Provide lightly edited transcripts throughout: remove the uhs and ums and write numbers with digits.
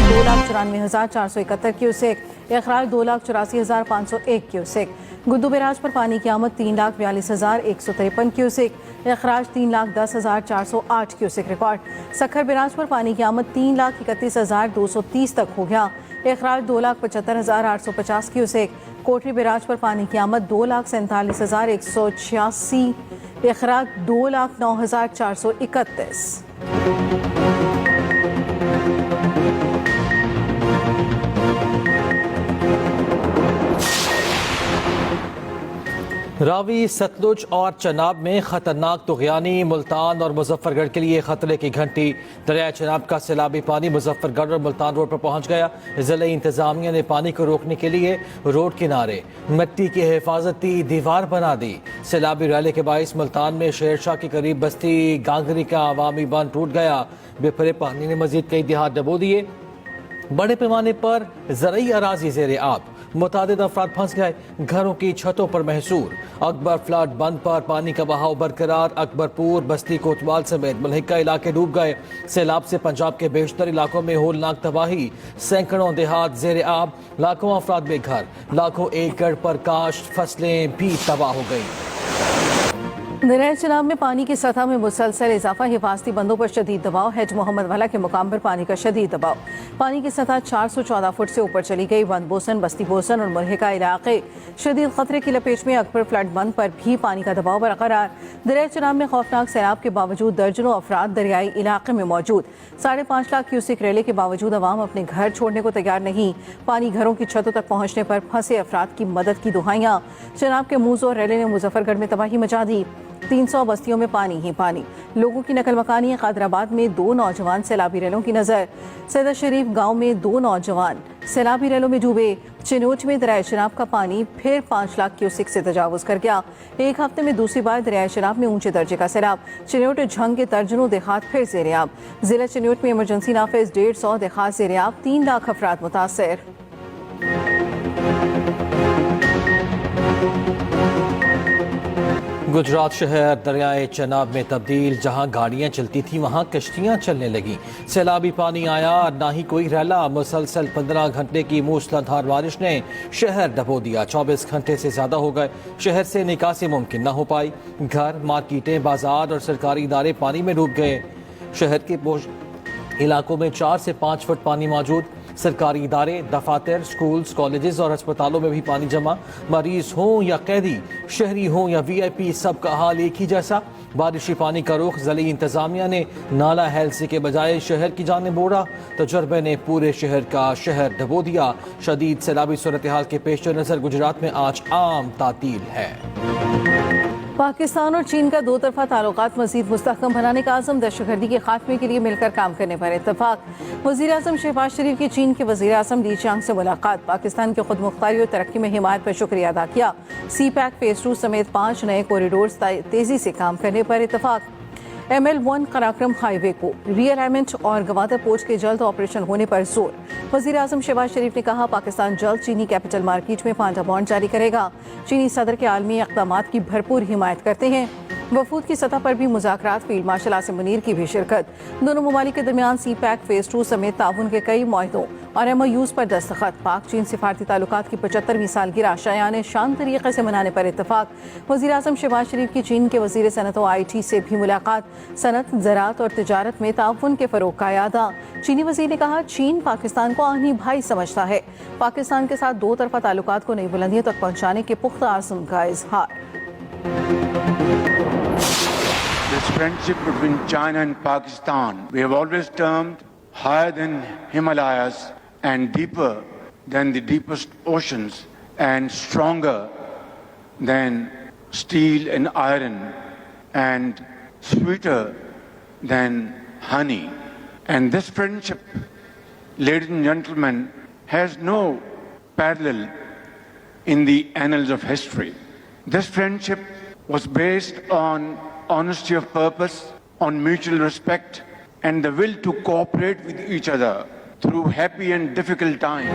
2,94,471 cusec, अखराज 2,84,501 cusec. Guddu barrage पर पानी की आमद 3,42,153 क्यूसेक, अखराज 3,10,408 क्यूसेक रिकॉर्ड। सखर बैराज पर पानी की आमद 3,31,230 तक हो गया, अखराज 2,75,850 क्यूसेक। कोटरी बैराज पर पानी की आमद 2,47,186, अखराज 2,09,431। रावी, सतलुज और चनाब में खतरनाक तुग़यानी। मुल्तान और मुजफ्फरगढ़ के लिए खतरे की घंटी। दरिया चनाब का सैलाबी पानी मुजफ्फरगढ़ और मुल्तान रोड पर पहुंच गया। ज़िला इंतजामिया ने पानी को रोकने के लिए रोड किनारे मिट्टी की हिफाजती दीवार बना दी। सैलाबी रैली के बाइस मुल्तान में शेरशाह के करीब बस्ती गांगरी का अवामी बांध टूट गया। बेफरे पानी ने मजीद कई देहात डबो दिए। बड़े पैमाने पर ज़रई अराजी ज़ेरे आब, मुतादिद अफराद फंस गए। घरों की छतों पर महसूर। अकबर फ्लड बंद पर पानी का बहाव बरकरार। अकबरपुर, बस्ती, कोतवाल समेत मलहिका इलाके डूब गए। सैलाब से पंजाब के बेशतर इलाकों में होलनाक तबाही। सैकड़ों देहात ज़ेरे आब, लाखों अफराद बेघर। लाखों एकड़ पर काश्त फसलें भी तबाह हो गई। दरिया चनाब में पानी की सतह में मुसलसल इजाफा। हिफाजती बंदों पर शदीद दबाव। हैज मोहम्मद वाला के मुकाम पर पानी का शदीद दबाव। पानी की सतह 414 फुट से ऊपर चली गई। बंद बोसन, बस्ती बोसन और मुरहिका इलाके शदीद खतरे की लपेट में। अकबर फ्लड बंद पर भी पानी का दबाव बरकरार। दरिया चनाब में खौफनाक सैलाब के बावजूद दर्जनों अफराद दरियाई इलाके में मौजूद। 5.5 लाख क्यूसेक रैली के बावजूद अवाम अपने घर छोड़ने को तैयार नहीं। पानी घरों की छतों तक पहुंचने पर फंसे अफराद की मदद की दुहाइयां। चनाब के मूज और रैली ने मुजफ्फरगढ़ में तबाही मचा दी। 300 बस्तियों में पानी ही पानी। लोगों की नकल मकानी। कादराबाद में 2 नौजवान सैलाबी रेलों की नजर। सैदा शरीफ गांव में 2 नौजवान सैलाबी रेलों में डूबे। चिनोट में दरिया चनाब का पानी फिर 5 लाख क्यूसेक से तजावुज कर गया। एक हफ्ते में दूसरी बार दरिया चनाब में ऊंचे दर्जे का सैलाब। चिनोट झंग के दर्जनों देहात फिर ज़ेरे आब। जिला चिनोट में इमरजेंसी नाफिज, 150 देहात ज़ेरे आब। 3 लाख अफराद मुतासर। गुजरात शहर दरियाए चनाब में तब्दील। जहां गाड़ियां चलती थी वहां कश्तियां चलने लगी। सैलाबी पानी आया, ना ही कोई रैला। मुसलसल 15 घंटे की मूसलाधार बारिश ने शहर डबो दिया। 24 घंटे से ज्यादा हो गए शहर से निकासी मुमकिन न हो पाई। घर, मार्केटें, बाजार और सरकारी इदारे पानी में डूब गए। शहर के इलाकों में 4 से 5 फुट पानी मौजूद। सरकारी इदारे, दफातर, स्कूल्स, कॉलेजेस और अस्पतालों में भी पानी जमा। मरीज हों या कैदी, शहरी हों या VIP, सबका हाल एक ही जैसा। बारिशी पानी का रुख। ज़िली इंतजामिया ने नाला हेल्सी के बजाय शहर की जाने मोड़ा। तजर्बे ने पूरे शहर का शहर डबो दिया। शदीद सैलाबी सूरत हाल के पेश नज़र गुजरात में आज आम तातील है। पाकिस्तान और चीन का 2 तरफा ताल्लुकात मज़ीद मुस्तहकम बनाने का आज़म। दहशतगर्दी के खात्मे के लिए मिलकर काम करने पर इत्तफाक। वज़ीर आज़म शहबाज शरीफ की चीन के वज़ीर आज़म ली चांग से मुलाकात। पाकिस्तान की खुद मुख्तारी और तरक्की में हिमायत पर शुक्रिया अदा किया। CPEC फेज़ 2 समेत 5 नए कॉरिडोर तेज़ी से काम करने पर इत्तफाक। ML1 कराक्रम हाईवे को रीअलाइनमेंट और गवादर पोच के जल्द ऑपरेशन होने पर जोर। वज़ीर आज़म शहबाज शरीफ ने कहा, पाकिस्तान जल्द चीनी कैपिटल मार्केट में पांडा बॉन्ड जारी करेगा। चीनी सदर के आलमी इक़दामात की भरपूर हिमायत करते हैं। वफूद की सतह पर भी मुज़ाकरात। फील्ड मार्शल आसिम मुनीर की भी शिरकत। दोनों ममालिक के दरमियान CPEC फेज़ 2 समेत ताउन के कई मुआहदों और MOUs पर दस्तखत। पाक चीन सिफारती ताल्लुकात की 75वीं सालगिरह शायाने शान तरीके से मनाने पर इत्तफाक। वज़ीर आज़म शहबाज शरीफ की चीन के वज़ीर सनत और IT से भी मुलाकात। सनत, ज़राअत और तिजारत में ताउन के फ़रोग़ का इरादा। चीनी वज़ीर ने कहा, चीन पाकिस्तान को आनी भाई समझता है। पाकिस्तान के साथ 2 तरफा ताल्लुकात को नई बुलंदियों तक पहुँचाने के पुख्ता आज़म का इज़हार। This friendship between China and Pakistan, we have always termed higher than Himalayas and deeper than the deepest oceans and stronger than steel and iron and sweeter than honey. And this friendship, ladies and gentlemen, has no parallel in the annals of history. This friendship was based on honesty of purpose, on mutual respect, and the will to cooperate with each other through happy and difficult times.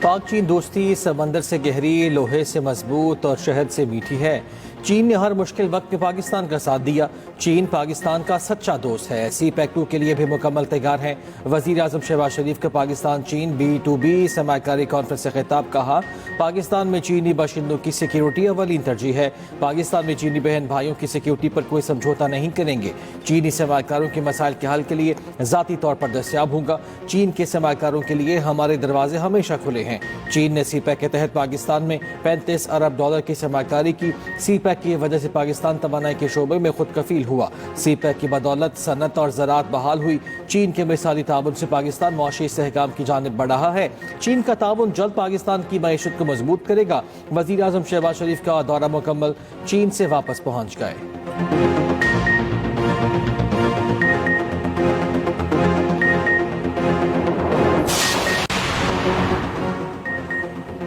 पाक चीन दोस्ती समंदर से गहरी, लोहे से मजबूत और शहद से मीठी है। चीन ने हर मुश्किल वक्त में पाकिस्तान का साथ दिया। चीन पाकिस्तान का सच्चा दोस्त है। CPEC-2 के लिए भी मुकम्मल तैयार है। वज़ीर आज़म शहबाज शरीफ का पाकिस्तान चीन B2B सरमायाकारी कॉन्फ्रेंस से खिताब। कहा, पाकिस्तान में चीनी बाशिंदों की सिक्योरिटी अवलीन तरजीह है। पाकिस्तान में चीनी बहन भाइयों की सिक्योरिटी पर कोई समझौता नहीं करेंगे। चीनी सरमायाकारों के मसाइल के हल के लिए ज़ाती तौर पर दस्तयाब होगा। चीन के सरमायाकारों के लिए हमारे दरवाजे हमेशा खुले हैं। चीन ने CPEC के तहत पाकिस्तान में $35 अरब की सरमायाकारी की। CPEC की वजह से पाकिस्तान तवानाई के शोबे में खुद कफील हुआ। CPEC की बदौलत सनत और ज़राअत बहाल हुई। चीन के मिसाली ताउन से पाकिस्तान मुआशी इस्तेहकाम की जानिब बढ़ रहा है। चीन का ताउन जल्द पाकिस्तान की मईशत को मजबूत करेगा। वज़ीर आज़म शहबाज शरीफ का दौरा मुकम्मल, चीन से वापस पहुँच गए।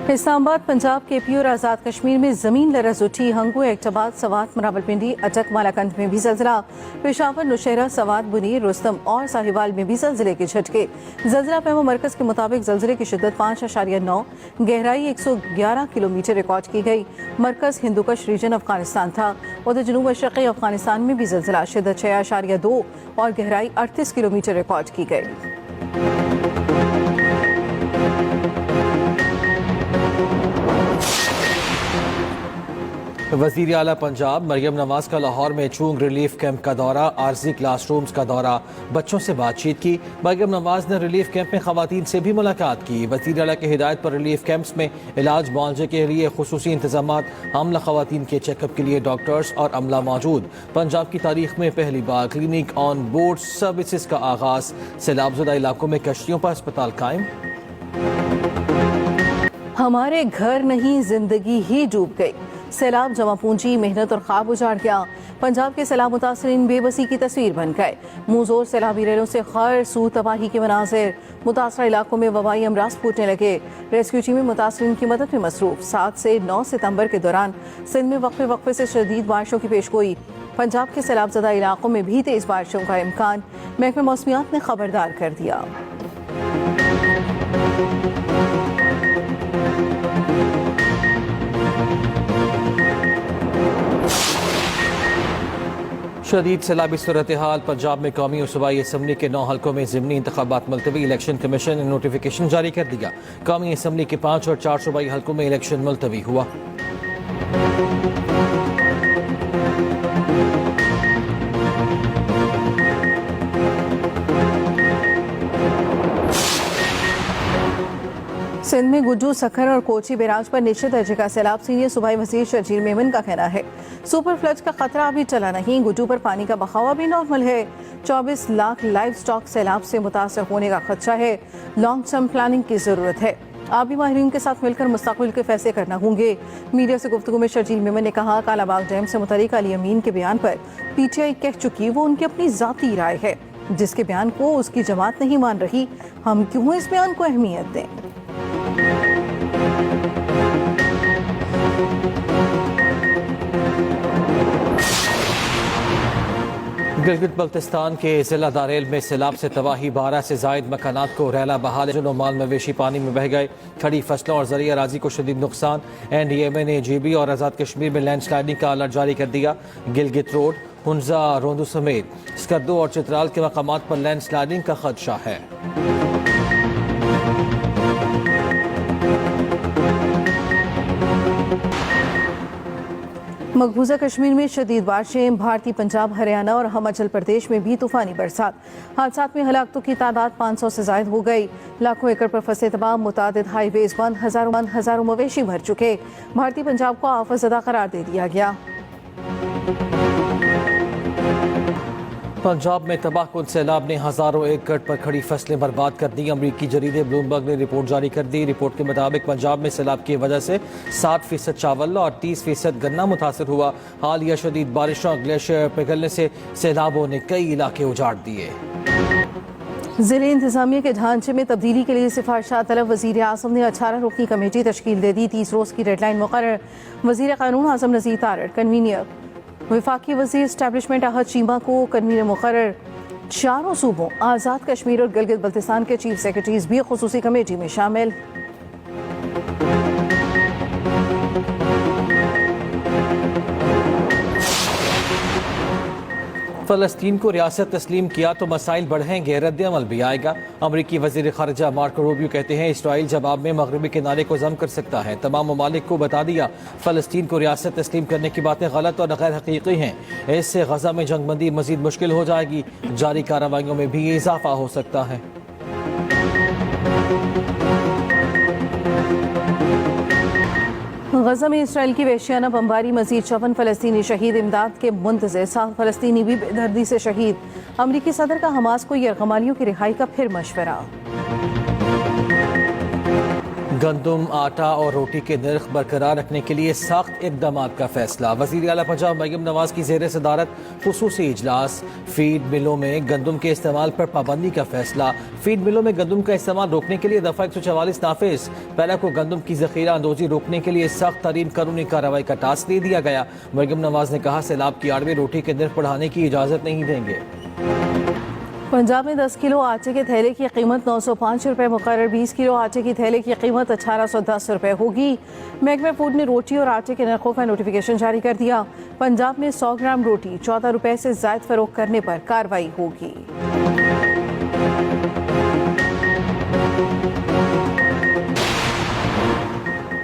इस्लामाबाद, पंजाब, KP और आज़ाद कश्मीर में ज़मीन लरज़ उठी। हंगू, एबटाबाद, सवात, रावलपिंडी, अटक, मालाकंद में भी ज़लज़ला। पेशावर, नौशहरा, सवात, बुनीर, रुस्तम और साहिवाल में भी ज़लज़ले के झटके। ज़लज़ला पैमा मरकज़ के मुताबिक ज़लज़ले की शिद्दत 5.9, गहराई 111 किलोमीटर रिकॉर्ड की गई। मरकज़ हिंदुकश रीजन अफगानिस्तान था। उधर जनूब मशरक़ी अफगानिस्तान में भी ज़लज़ला, शिद्दत 6.2 और गहराई 38 किलोमीटर रिकॉर्ड की गई। वज़ीर आला पंजाब मरियम नवाज का लाहौर में चूंग रिलीफ कैंप का दौरा, आर्जी क्लासरूम्स का दौरा, बच्चों से बातचीत की। मरियम नवाज ने रिलीफ कैंप में ख़वातीन से भी मुलाकात की। वज़ीर आला की हिदायत पर रिलीफ कैंप्स में इलाज मुआवजे के लिए खुसूसी इंतजामात, हमला ख़वातीन के चेकअप के लिए डॉक्टर्स और अमला मौजूद। पंजाब की तारीख में पहली बार क्लिनिक ऑन बोर्ड सर्विसेज का आगाज़। सैलाबज़दा इलाकों में कश्तियों पर अस्पताल कायम। हमारे घर नहीं, जिंदगी ही डूब गई। सैलाब जमा पूंजी, मेहनत और ख्वाब उजाड़ गया। पंजाब के सैलाब मुतासरीन बेबसी की तस्वीर बन गए। मुंहजोर सैलाबी रेलों से खैर सू तबाही के मनाजिर। मुतासरा इलाकों में वबाई अमराज फूटने लगे। रेस्क्यू टीमें मुतासरीन की मदद में मसरूफ। 7 से 9 सितंबर के दौरान सिंध में वक्फे वक्फे से शदीद बारिशों की पेशगोई। पंजाब के सैलाबज़दा इलाकों में भी तेज बारिशों का इम्कान। महकमे मौसमियात ने खबरदार कर दिया। शदीद सैलाबी सूरत हाल। पंजाब में कौमी और सूबाई असम्बली के 9 हल्कों में ज़िमनी इंतखाबात मुलतवी। इलेक्शन कमीशन ने नोटिफिकेशन जारी कर दिया। कौमी असम्बली के 5 और 4 सूबाई हल्कों में इलेक्शन मुलतवी हुआ। सिंध में गुड्डू, सखर और कोची बैराज पर निश्चित दर्जे का सैलाब। सीनियर सूबाई वजीर शर्जील मेमन का कहना है सुपर फ्लड का खतरा अभी टला नहीं। गुड्डू पर पानी का बहाव भी नॉर्मल है। 24 लाख लाइव स्टॉक सैलाब से मुतासर होने का खदशा है। लॉन्ग टर्म प्लानिंग की जरूरत है। आबी माहिरीन के साथ मिलकर मुस्तकबिल के फैसले करना होंगे। मीडिया से गुफ्तगू में शर्जील मेमन ने कहा, कालाबाग डैम से मुतल्लिक अली अमीन के बयान पर PTI कह चुकी, वो उनकी अपनी जाती राय है। जिसके बयान को उसकी जमात नहीं मान रही, हम क्यों इस बयान को अहमियत दें। गिलगित बल्तिस्तान के जिला दारेल में सैलाब से तबाही। 12 से जायद मकानात को रैला बहाल। जो माल मवेशी पानी में बह गए। खड़ी फसलों और ज़रिया राजी को शदीद नुकसान। NDMA ने GB और आज़ाद कश्मीर में लैंडस्लाइडिंग का अलर्ट जारी कर दिया। गिलगित रोड, हुंजा, रोंदू समेत स्कर्दो और चित्राल के मकामात पर लैंडस्लाइडिंग का खदशा है। मकबूजा कश्मीर में शदीद बारिशें। भारतीय पंजाब, हरियाणा और हिमाचल प्रदेश में भी तूफानी बरसात। हादसात में हलाकतों की तादाद 500 से जायद हो गई। लाखों एकड़ पर फंसे तबाह। मुतादिद हाईवेज बंद। हजारों मवेशी मर चुके। भारतीय पंजाब को आफतज़दा करार दे दिया गया। पंजाब में तबाहकुन सैलाब ने हजारों एकड़ पर खड़ी फसलें बर्बाद कर दी। अमरीकी जरीदे ब्लूमबर्ग ने रिपोर्ट जारी कर दी। रिपोर्ट के मुताबिक पंजाब में सैलाब की वजह से 60% चावल और 30% गन्ना मुतासर हुआ। हालिया शदीद बारिशों और ग्लेशियर पिघलने से सैलाबों ने कई इलाके उजाड़ दिए। ज़िले इंतजामिया के ढांचे में तब्दीली के लिए सिफारिशात तलब। वज़ीर आज़म ने 18 रुकनी कमेटी तश्कील दे दी। 30 रोज़ की डेडलाइन मुकर्रर। वज़ीर क़ानून आज़म नज़ीर तारड़ कन्वीनर। वफाकी वज़ीर एस्टैब्लिशमेंट अहद चीमा को कन्वीनर मुकर्रर। चारों सूबों आज़ाद कश्मीर और गिलगित बल्तिस्तान के चीफ सेक्रेटरीज भी खुसूसी कमेटी में शामिल। फ़लस्तीन को रियासत तस्लीम किया तो मसाइल बढ़ेंगे, रद्द अमल भी आएगा। अमरीकी वज़ीर ख़ारिजा मार्को रूबियो कहते हैं इसराइल जवाब में मगरबी किनारे को जम कर सकता है। तमाम ममालिक को बता दिया फ़लस्तीन को रियासत तस्लीम करने की बातें गलत और गैर हकीकी हैं। इससे गजा में जंगबंदी मजीद मुश्किल हो जाएगी। जारी कार्रवाइयों में भी इजाफा हो सकता है। गजा में इसराइल की वहशियाना बमबारी, मजीद 54 फ़लस्तीनी शहीद, इमदाद के मुंतज़िर, 7 फ़लस्तीनी भी बेदर्दी से शहीद। अमरीकी सदर का हमास को यरगमालियों की रिहाई का फिर मशवरा। गंदम, आटा और रोटी के नर्ख बरकरार रखने के लिए सख्त इकदाम का फैसला। वज़ीर आला पंजाब मरियम नवाज की ज़ेर सदारत खुसूसी इजलास। फीड मिलों में गंदम के इस्तेमाल पर पाबंदी का फैसला। फीड मिलों में गंदम का इस्तेमाल रोकने के लिए दफ़ा 144 नाफिज। पहले को गंदम की ज़ख़ीरा अंदोज़ी रोकने के लिए सख्त तरीन कानूनी कार्रवाई का टास्क दे दिया गया। मरियम नवाज ने कहा सैलाब की आड़ में रोटी के नर्ख बढ़ाने की इजाज़त नहीं देंगे। पंजाब में 10 किलो आटे के थैले की कीमत 905 रुपये मुकर्रर। 20 किलो आटे की थैले की कीमत 1810 रुपये होगी। महकमा फूड ने रोटी और आटे के नरखों का नोटिफिकेशन जारी कर दिया। पंजाब में 100 ग्राम रोटी 14 रुपये से ज़ायद फरोख्त करने पर कार्रवाई होगी।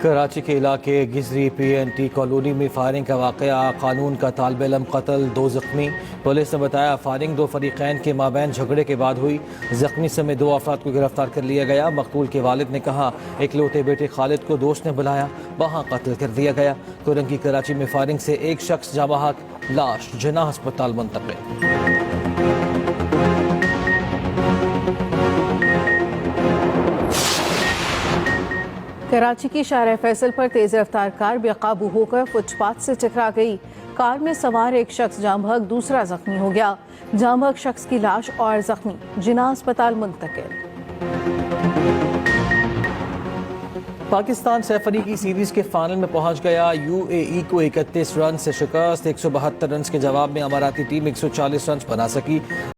कराची के इलाके गिजरी PNT कॉलोनी में फायरिंग का वाक़या, कानून का तालिब इल्म कत्ल, 2 ज़ख्मी। पुलिस ने बताया फायरिंग 2 फरीक़ैन के माबैन झगड़े के बाद हुई। ज़ख्मी समेत 2 अफराद को गिरफ्तार कर लिया गया। मकतूल के वालिद ने कहा इकलौते बेटे खालिद को दोस्त ने बुलाया, वहाँ कत्ल कर दिया गया। कुरंगी कराची में फायरिंग से एक शख्स जाँ बहक, लाश जिन्ना अस्पताल मुंतकिल। कराची की शाहराह फैसल पर तेज रफ्तार कार बेकाबू होकर फुटपाथ से टकरा गई। कार में सवार एक शख्स जाँ बहक, दूसरा जख्मी हो गया। जाँ बहक शख्स की लाश और जख्मी जिन्ना अस्पताल मुंतकिल। पाकिस्तान सैफ की सीरीज के फाइनल में पहुंच गया। UAE को 31 रन से शिकस्त। 172 रन के जवाब में अमाराती टीम 140 रन बना सकी।